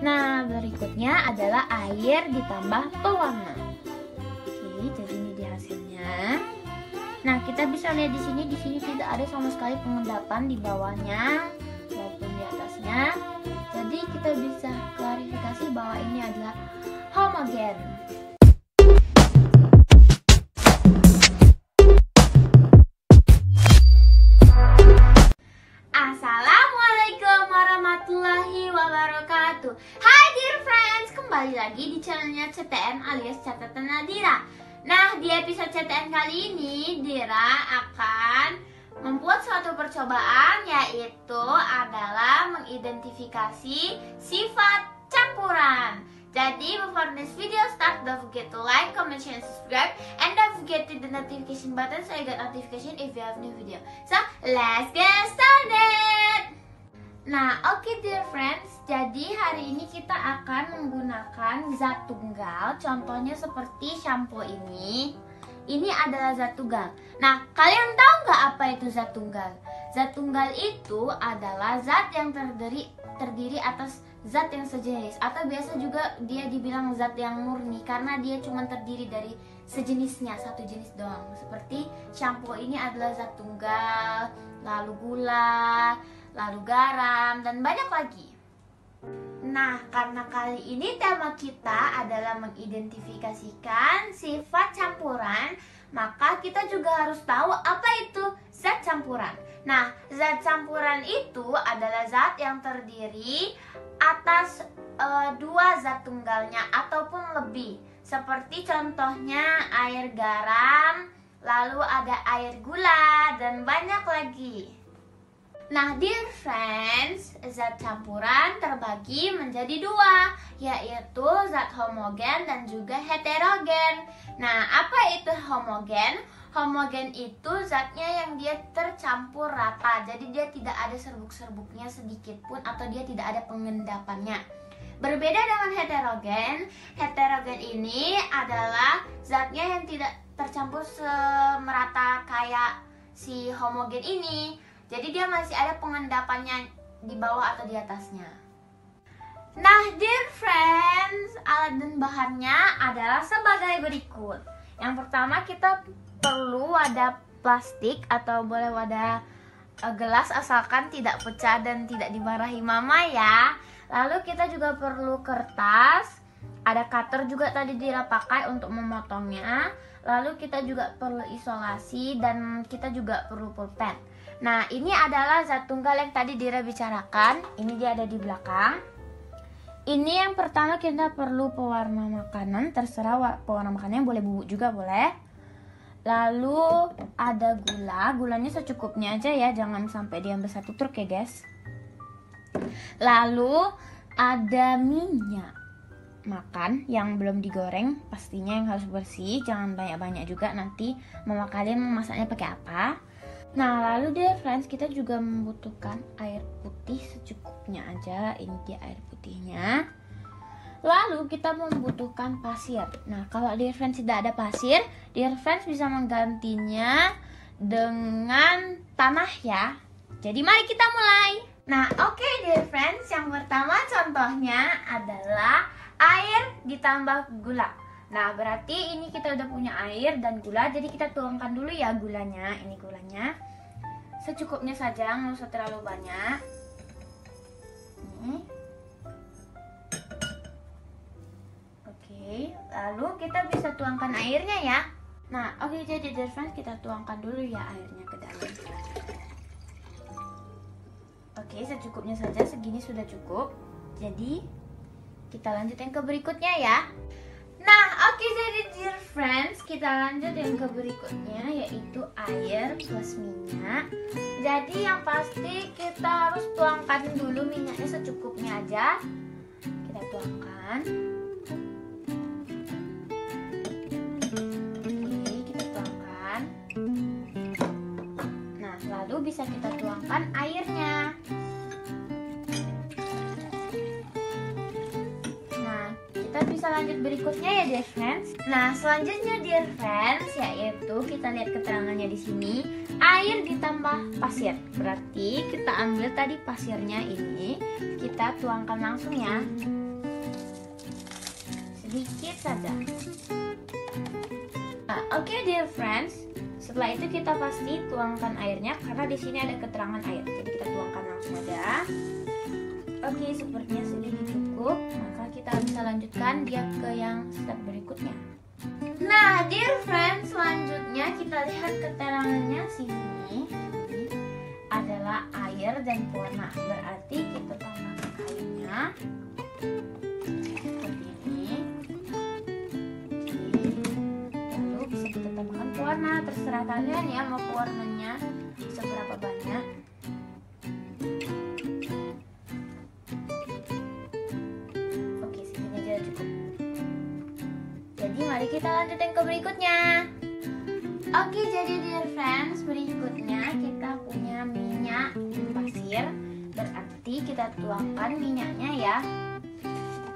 Nah, berikutnya adalah air ditambah pewarna. Oke, jadi ini dia hasilnya. Nah, kita bisa lihat di sini tidak ada sama sekali pengendapan di bawahnya maupun di atasnya. Jadi kita bisa klarifikasi bahwa ini adalah homogen. Assalamualaikum warahmatullahi wabarakatuh. Hai dear friends, kembali lagi di channelnya CTN alias Catatan Nadira. Nah, di episode CTN kali ini Dira akan membuat suatu percobaan, yaitu adalah mengidentifikasi sifat campuran. Jadi before this video start, don't forget to like, comment, share, and subscribe, and don't forget to the notification button so you get notification if you have new video. So let's get started. Nah, oke dear friends, jadi hari ini kita akan menggunakan zat tunggal. Contohnya seperti shampoo ini. Ini adalah zat tunggal. Nah, kalian tahu nggak apa itu zat tunggal? Zat tunggal itu adalah zat yang terdiri atas zat yang sejenis, atau biasa juga dia dibilang zat yang murni karena dia cuma terdiri dari sejenisnya, satu jenis doang. Seperti shampoo ini adalah zat tunggal, lalu gula, lalu garam, dan banyak lagi. Nah, karena kali ini tema kita adalah mengidentifikasikan sifat campuran, maka kita juga harus tahu apa itu zat campuran. Nah, zat campuran itu adalah zat yang terdiri atas dua zat tunggalnya ataupun lebih. Seperti contohnya air garam, lalu ada air gula, dan banyak lagi. Nah, dear friends, zat campuran terbagi menjadi dua, yaitu zat homogen dan juga heterogen. Nah, apa itu homogen? Homogen itu zatnya yang dia tercampur rata, jadi dia tidak ada serbuk-serbuknya sedikit pun atau dia tidak ada pengendapannya. Berbeda dengan heterogen, heterogen ini adalah zatnya yang tidak tercampur semerata kayak si homogen ini. Jadi dia masih ada pengendapannya di bawah atau di atasnya. Nah, dear friends, alat dan bahannya adalah sebagai berikut. Yang pertama kita perlu wadah plastik atau boleh wadah gelas asalkan tidak pecah dan tidak dimarahi mama ya. Lalu kita juga perlu kertas, ada cutter juga tadi Dira pakai untuk memotongnya. Lalu kita juga perlu isolasi dan kita juga perlu pulpen. Nah, ini adalah zat tunggal yang tadi Dira bicarakan. Ini dia ada di belakang. Ini yang pertama kita perlu pewarna makanan, terserah pewarna makanannya, boleh bubuk juga boleh. Lalu ada gula, gulanya secukupnya aja ya, jangan sampai diambil satu truk ya guys. Lalu ada minyak makan yang belum digoreng, pastinya yang harus bersih, jangan banyak-banyak juga, nanti mama kalian memasaknya pakai apa. Nah, lalu dear friends, kita juga membutuhkan air putih secukupnya aja. Ini dia air putihnya. Lalu kita membutuhkan pasir. Nah, kalau dear friends tidak ada pasir, dear friends bisa menggantinya dengan tanah ya. Jadi mari kita mulai. Nah, oke dear friends, yang pertama contohnya adalah air ditambah gula. Nah, berarti ini kita udah punya air dan gula, jadi kita tuangkan dulu ya gulanya. Ini gulanya secukupnya saja, nggak usah terlalu banyak. Ini. Oke, lalu kita bisa tuangkan airnya ya. Nah, oke, jadi dear friends, kita tuangkan dulu ya airnya ke dalam. Oke, secukupnya saja, segini sudah cukup. Jadi kita lanjut yang ke berikutnya ya. Nah, oke, jadi dear friends, kita lanjut yang ke berikutnya, yaitu air plus minyak. Jadi yang pasti kita harus tuangkan dulu minyaknya secukupnya aja. Kita tuangkan. Oke, kita tuangkan. Nah, lalu bisa kita tuangkan airnya. Bisa lanjut berikutnya ya dear friends. Nah, selanjutnya dear friends, yaitu kita lihat keterangannya di sini, air ditambah pasir. Berarti kita ambil tadi pasirnya ini, kita tuangkan langsung ya. sedikit saja. Nah, oke dear friends, setelah itu kita pasti tuangkan airnya karena di sini ada keterangan air. Jadi kita tuangkan langsung saja. Oke, sepertinya segini cukup. Maka kita bisa lanjutkan dia ke yang step berikutnya. Nah, dear friends, selanjutnya kita lihat keterangannya sini. Ini adalah air dan pewarna. Berarti kita tambahkan airnya seperti ini. Lalu bisa kita tambahkan pewarna. Terserah kalian ya mau pewarnanya seberapa banyak. Oke, segini aja cukup. Jadi mari kita lanjutin ke berikutnya. Oke, jadi dear friends, berikutnya kita punya minyak pasir. Berarti kita tuangkan minyaknya ya.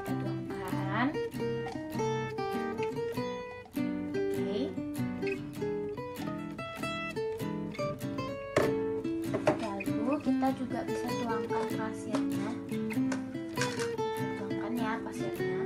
Kita tuangkan. Oke. Lalu kita juga bisa tuangkan pasirnya. Tuangkan ya pasirnya.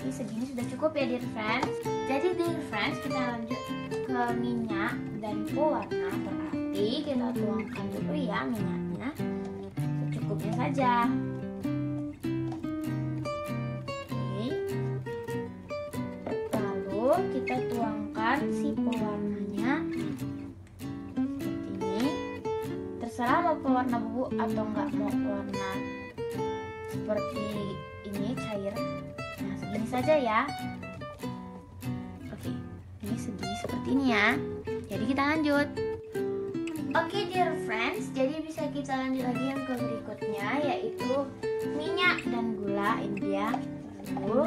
Segini sudah cukup ya dear friends. Jadi dear friends, kita lanjut ke minyak dan pewarna. Berarti kita tuangkan dulu ya minyaknya secukupnya saja. Oke. Lalu kita tuangkan si pewarnanya seperti ini. Terserah mau pewarna bubuk atau enggak, mau pewarna seperti ini cair. Segini saja ya. Oke, ini segini seperti ini ya. Jadi kita lanjut. Oke dear friends, jadi bisa kita lanjut lagi yang ke berikutnya, yaitu minyak dan gula. Ini dia. Lalu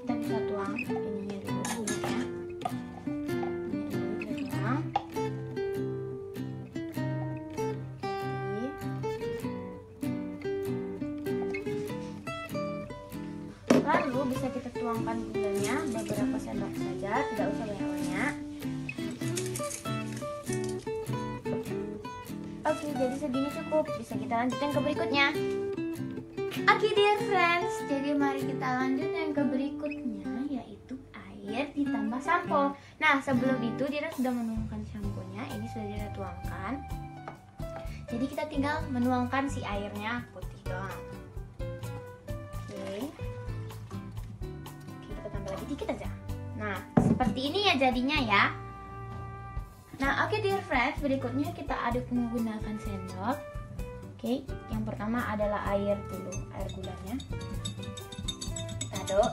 kita bisa tuang ininya dulu ya. Ini kita tuang. Lalu bisa kita tuangkan gulanya beberapa sendok saja, tidak usah banyak-banyak. Oke, jadi segini cukup. Bisa kita lanjutkan ke berikutnya. Oke dear friends, jadi mari kita lanjut yang ke berikutnya, yaitu air ditambah sampo. Nah, sebelum itu Dira sudah menuangkan samponya. Ini sudah Dira tuangkan. Jadi kita tinggal menuangkan si airnya putih doang. Oke. Lagi dikit aja. Nah, seperti ini ya jadinya ya. Nah, oke dear friends, berikutnya kita aduk menggunakan sendok. Oke, yang pertama adalah air dulu, air gulanya. Kita aduk.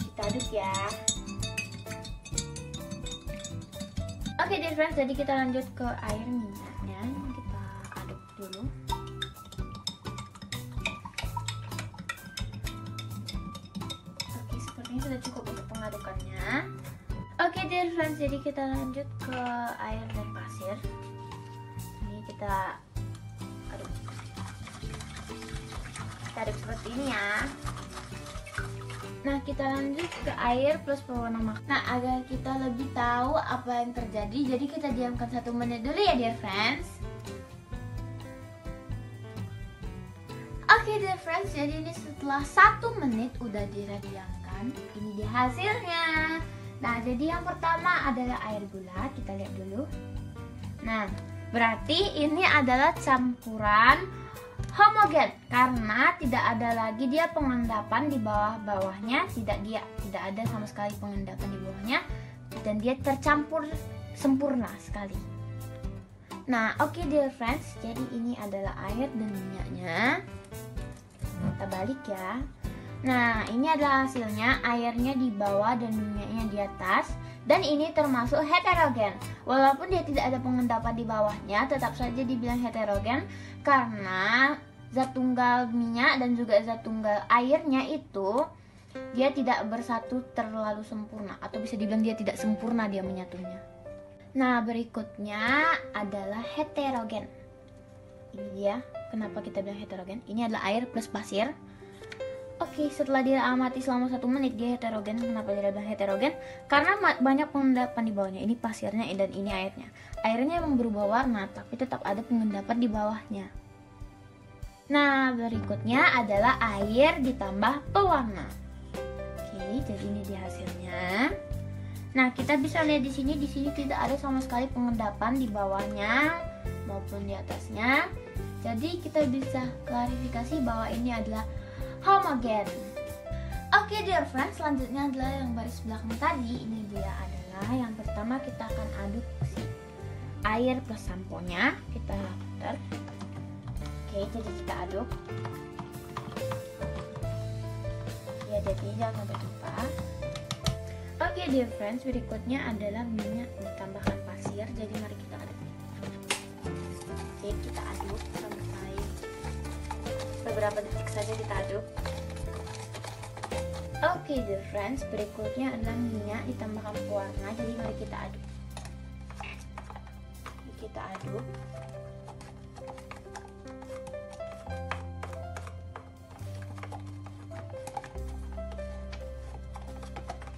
Kita aduk ya. Oke dear friends, jadi kita lanjut ke air minyaknya. Kita aduk dulu. Oke, sepertinya sudah cukup untuk pengadukannya. Oke dear friends, jadi kita lanjut ke air dan pasir. Ini kita aduk. Kita aduk seperti ini ya. Nah, kita lanjut ke air plus pewarna makanan. Nah, agar kita lebih tahu apa yang terjadi, jadi kita diamkan 1 menit dulu ya dear friends. Oke dear friends, jadi ini setelah 1 menit udah Dira diamkan. Ini dia hasilnya. Nah, jadi yang pertama adalah air gula. Kita lihat dulu. Nah, berarti ini adalah campuran homogen karena tidak ada lagi dia pengendapan di bawahnya, tidak ada sama sekali pengendapan di bawahnya, dan dia tercampur sempurna sekali. Nah, oke dear friends, jadi ini adalah air dan minyaknya. Kita balik ya. Nah, ini adalah hasilnya, airnya di bawah dan minyaknya di atas. Dan ini termasuk heterogen. Walaupun dia tidak ada pengendapan di bawahnya, tetap saja dibilang heterogen karena zat tunggal minyak dan juga zat tunggal airnya itu dia tidak bersatu terlalu sempurna, atau bisa dibilang dia tidak sempurna dia menyatunya. Nah, berikutnya adalah heterogen. Ini dia kenapa kita bilang heterogen. Ini adalah air plus pasir. Oke, setelah dia amati selama 1 menit dia heterogen. Kenapa dia bilang heterogen? Karena banyak pengendapan di bawahnya. Ini pasirnya dan ini airnya. Airnya memang berubah warna, tapi tetap ada pengendapan di bawahnya. Nah, berikutnya adalah air ditambah pewarna. Oke, jadi ini dia hasilnya. Nah, kita bisa lihat di sini tidak ada sama sekali pengendapan di bawahnya maupun di atasnya. Jadi kita bisa klarifikasi bahwa ini adalah homogen. Oke dear friends, selanjutnya adalah yang baris belakang tadi. Ini dia adalah yang pertama kita akan aduk si air plus sampo-nya. Kita putar. Oke, jadi kita aduk. Ya, jadi jangan sampai tumpah. Oke dear friends, berikutnya adalah minyak ditambahkan pasir. Jadi mari kita aduk. Oke, kita aduk sampai beberapa detik saja kita aduk. Oke dear friends, berikutnya adalah minyak ditambahkan pewarna. Jadi mari kita aduk. Kita aduk.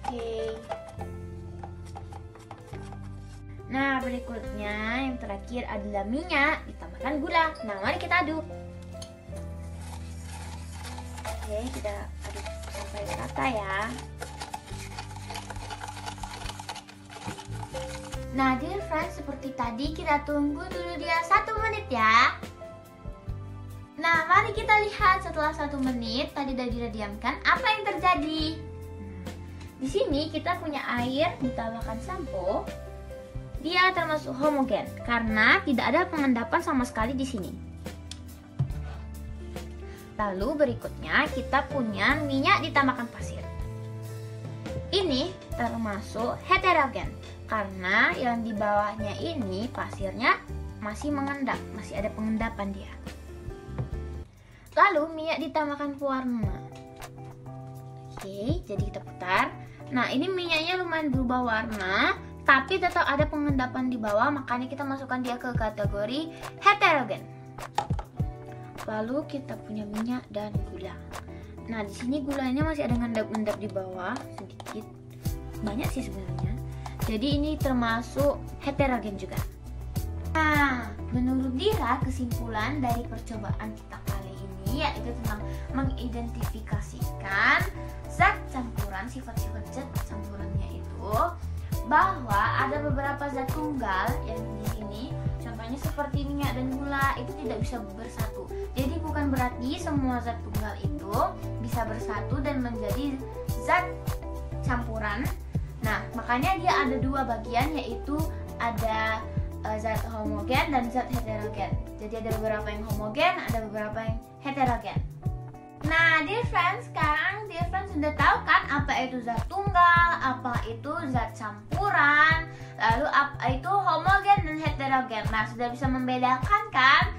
Oke. Nah, berikutnya yang terakhir adalah minyak ditambahkan gula. Nah, mari kita aduk. Oke, kita aduk sampai rata ya. Nah, dear friends, seperti tadi kita tunggu dulu dia 1 menit ya. Nah, mari kita lihat setelah 1 menit tadi Nadira diamkan, apa yang terjadi? Di sini kita punya air ditambahkan sampo. Dia termasuk homogen karena tidak ada pengendapan sama sekali di sini. Lalu berikutnya kita punya minyak ditambahkan pasir. Ini termasuk heterogen karena yang di bawahnya ini pasirnya masih mengendap, masih ada pengendapan dia. Lalu minyak ditambahkan pewarna. Oke, jadi kita putar. Nah, ini minyaknya lumayan berubah warna, tapi tetap ada pengendapan di bawah, makanya kita masukkan dia ke kategori heterogen. Lalu kita punya minyak dan gula. Nah, di sini gulanya masih ada ngendap-ngendap di bawah sedikit. Banyak sih sebenarnya. Jadi ini termasuk heterogen juga. Nah, menurut Dira kesimpulan dari percobaan kita kali ini yaitu tentang mengidentifikasikan zat campuran, sifat-sifat zat campurannya itu, bahwa ada beberapa zat tunggal yang di sini, contohnya seperti minyak dan gula itu tidak bisa bersatu. Jadi bukan berarti semua zat tunggal itu bisa bersatu dan menjadi zat campuran. Nah, makanya dia ada 2 bagian, yaitu ada zat homogen dan zat heterogen. Jadi ada beberapa yang homogen, ada beberapa yang heterogen. Nah, dear friends, sekarang dear friends sudah tahu kan apa itu zat tunggal, apa itu zat campuran, lalu apa itu homogen dan heterogen. Nah, sudah bisa membedakan kan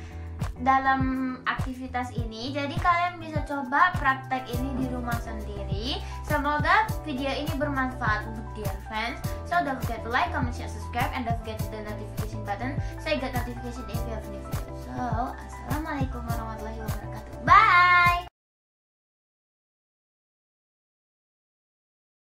dalam aktivitas ini. Jadi kalian bisa coba praktek ini di rumah sendiri. Semoga video ini bermanfaat untuk dear friends. So don't forget to like, comment, share, subscribe, and don't forget to the notification button so you get notification if you have new video. So, assalamualaikum warahmatullahi wabarakatuh. Bye.